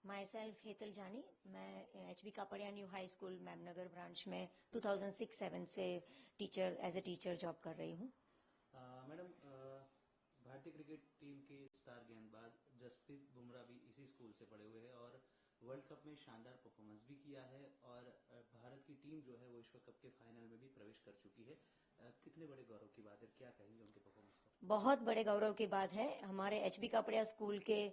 My self Hetal Jani, मैं HB Kapadia new high school Memnagar branch में 2006-07 से teacher as a teacher job कर रही हूँ। मैडम, भारतीय क्रिकेट टीम के स्टार गेंदबाज जसप्रीत बुमराह भी इसी स्कूल से पढ़े हुए हैं और वर्ल्ड कप में शानदार परफॉर्मेंस भी किया है और भारत की टीम जो है वो विश्व कप के फाइनल में भी प्रवेश कर चुकी है। कितने बड़े गौरव की बात है, क्या कहेंगे उनके परफॉर्मेंस पर? बहुत बड़े गौरव की बात है। हमारे एचबी कापड़िया स्कूल के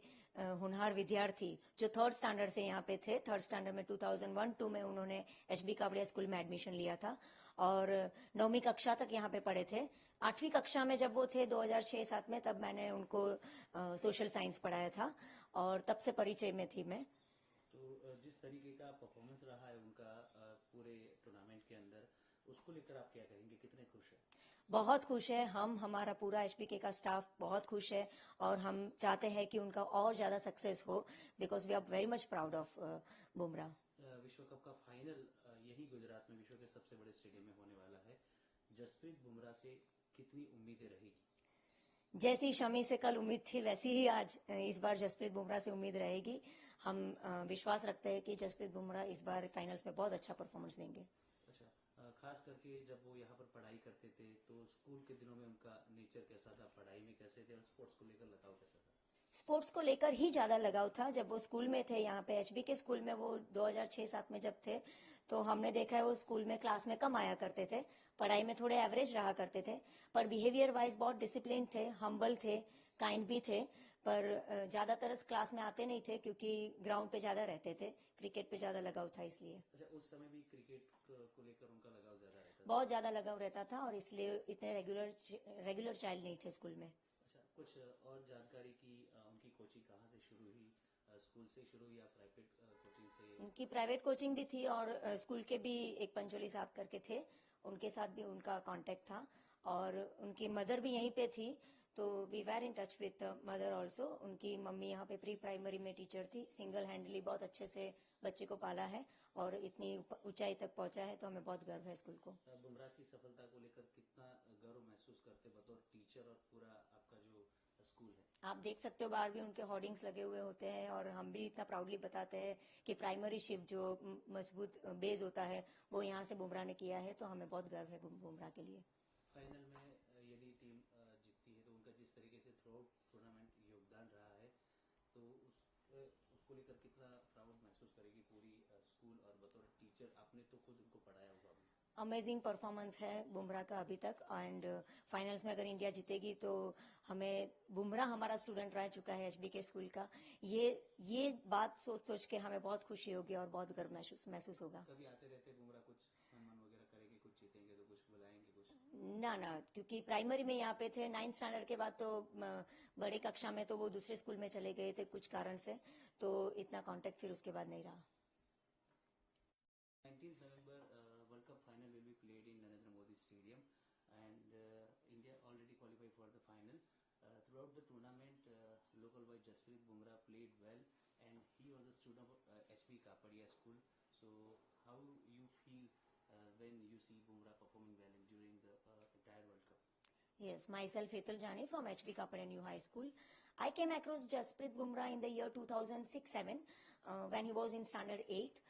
होनहार विद्यार्थी जो थर्ड स्टैंडर्ड से यहाँ पे थे, थर्ड स्टैंडर्ड में 2001-2 में उन्होंने एचबी कापड़िया स्कूल में एडमिशन लिया था और 9वीं कक्षा तक यहाँ पे पढ़े थे। 8वीं कक्षा में जब वो थे 2006-07 में, तब मैंने उनको सोशल साइंस पढ़ाया था और तब से परिचय में थी मैं। तो जिस तरीके का परफॉर्मेंस रहा है उनका पूरे टूर्नामेंट के अंदर, उसको लेकर आप क्या कहेंगे, कितने खुश हैं? बहुत खुश है हम, हमारा पूरा एचपीके का स्टाफ बहुत खुश है और हम चाहते हैं कि उनका और ज्यादा सक्सेस हो, because we are very much proud of Bumrah. विश्व कप का फाइनल यही गुजरात में विश्व के सबसे बड़े स्टेडियम में होने वाला है। जसप्रीत बुमराह से कितनी उम्मीदें रहेगी? जैसी शमी से कल उम्मीद थी, वैसी ही आज इस बार जसप्रीत बुमराह से उम्मीद रहेगी। हम विश्वास रखते हैं कि जसप्रीत बुमराह इस बार फाइनल्स में बहुत अच्छा परफॉर्मेंस देंगे। अच्छा, खास करके जब वो यहाँ पर पढ़ाई करते थे तो स्कूल के दिनों में उनका नेचर कैसा था, पढ़ाई में कैसे थे और स्पोर्ट्स को लेकर लगाव कैसा था? स्पोर्ट्स को लेकर ही ज्यादा लगाव था। जब वो स्कूल में थे, यहाँ पे एचबी के स्कूल में, वो 2006-07 में जब थे, तो हमने देखा है वो स्कूल में क्लास में कम आया करते थे, पढ़ाई में थोड़े एवरेज रहा करते थे, पर बिहेवियर वाइज बहुत डिसिप्लिन थे, हम्बल थे, काइंड भी थे, पर ज्यादातर क्लास में आते नहीं थे क्योंकि ग्राउंड पे ज्यादा रहते थे, क्रिकेट पे ज्यादा लगाव था इसलिए। अच्छा, उस समय भी क्रिकेट को लेकर उनका लगाव ज्यादा रहता था? बहुत ज्यादा लगाव रहता था और इसलिए इतने रेगुलर चाइल्ड नहीं थे स्कूल में। अच्छा, कुछ और जानकारी की उनकी कोचिंग कहाँ से शुरू हुई, स्कूल से शुरू हुई या प्राइवेट कोचिंग से? उनकी प्राइवेट कोचिंग भी थी और स्कूल के भी एक पंचोली साहब करके थे, उनके साथ भी उनका कांटेक्ट था और उनकी मदर भी यहीं पे थी, तो we were in touch with mother also. उनकी मम्मी यहाँ पे प्री प्राइमरी में टीचर थी, सिंगल हैंडली बहुत अच्छे से बच्चे को पाला है और इतनी ऊंचाई तक पहुंचा है, तो हमें बहुत गर्व है स्कूल को। बुमराह की सफलता को लेकर कितना गर्व महसूस करते बतौर टीचर और पूरा आपका जो स्कूल है? आप देख सकते हो बाहर भी उनके होर्डिंग्स लगे हुए होते हैं और हम भी इतना प्राउडली बताते हैं कि प्राइमरी शिफ्ट जो मजबूत बेस होता है वो यहाँ से बुमराह ने किया है, तो हमें बहुत गर्व है बुमराह के लिए। फाइनल में यदि टीम जीतती है तो उनका जिस तरीके से थ्रू आउट टूर्नामेंट योगदान रहा है, तो उसको लेकर कितना प्राउड महसूस करेगी पूरी स्कूल और बतौर टीचर आपने तो खुद उनको पढ़ाया होगा भी? अमेजिंग परफॉर्मेंस है बुमराह का अभी तक एंड फाइनल्स में अगर इंडिया जीतेगी तो हमें, बुमराह हमारा स्टूडेंट रह चुका है एचबी के स्कूल का, ये बात सोच सोच के हमें बहुत खुशी होगी और बहुत गर्व महसूस होगा। कभी आते रहते बुमराह, कुछ सम्मान वगैरह करेंगे, कुछ जीतेंगे तो कुछ बुलाएंगे कुछ? ना, क्योंकि प्राइमरी में यहाँ पे थे, 9th स्टैंडर्ड के बाद तो बड़े कक्षा में तो वो दूसरे स्कूल में चले गए थे कुछ कारण से, तो इतना कांटेक्ट फिर उसके बाद नहीं रहा। 19 November World Cup final will be played in Narendra Modi Stadium and India already qualified for the final. Throughout the tournament, local boy Jasprit Bumrah played well and he was a student of HP Kapadia School. So how you feel when you see Bumrah performing well during the entire World Cup? Yes, myself Hetal Jani from HB Kapadia New High School. I came across Jasprit Bumrah in the year 2006-07 when he was in standard 8th.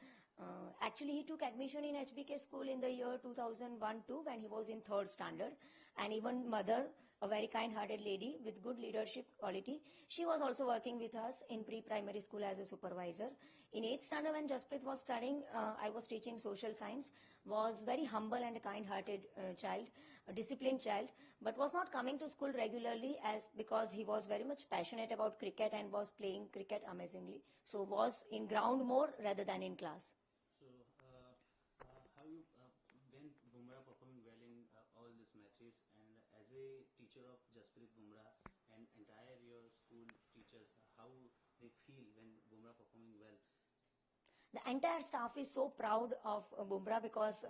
Actually, he took admission in HBK school in the year 2001-2 when he was in third standard. And even mother, a very kind-hearted lady with good leadership quality, she was also working with us in pre-primary school as a supervisor. In 8th standard when Jasprit was studying, I was teaching social science, was very humble and a kind-hearted child, a disciplined child, but was not coming to school regularly as because he was very much passionate about cricket and was playing cricket amazingly. So was in ground more rather than in class. So how you when Bumrah performing well in all these matches, and as a teacher of Jasprit Bumrah and entire your school teachers, how they feel when Bumrah performing well? The entire staff is so proud of Bumrah because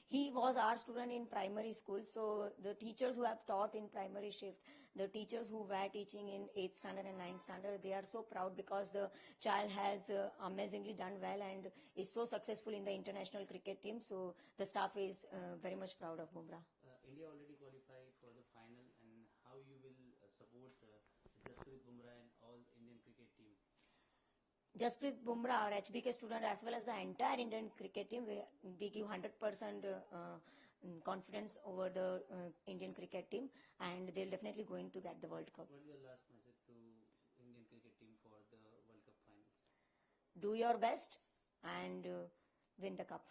he was our student in primary school. So the teachers who have taught in primary shift, the teachers who were teaching in 8th standard and 9th standard, they are so proud because the child has amazingly done well and is so successful in the international cricket team. So the staff is very much proud of Bumrah. India already qualified for the final, and how you will support Jasprit Bumrah and all Indian cricket team? Jasprit Bumrah, our HBK student, as well as the entire Indian cricket team, we give 100% confidence over the Indian cricket team, and they're definitely going to get the World Cup. What is your last message to Indian cricket team for the World Cup finals? Do your best and win the cup.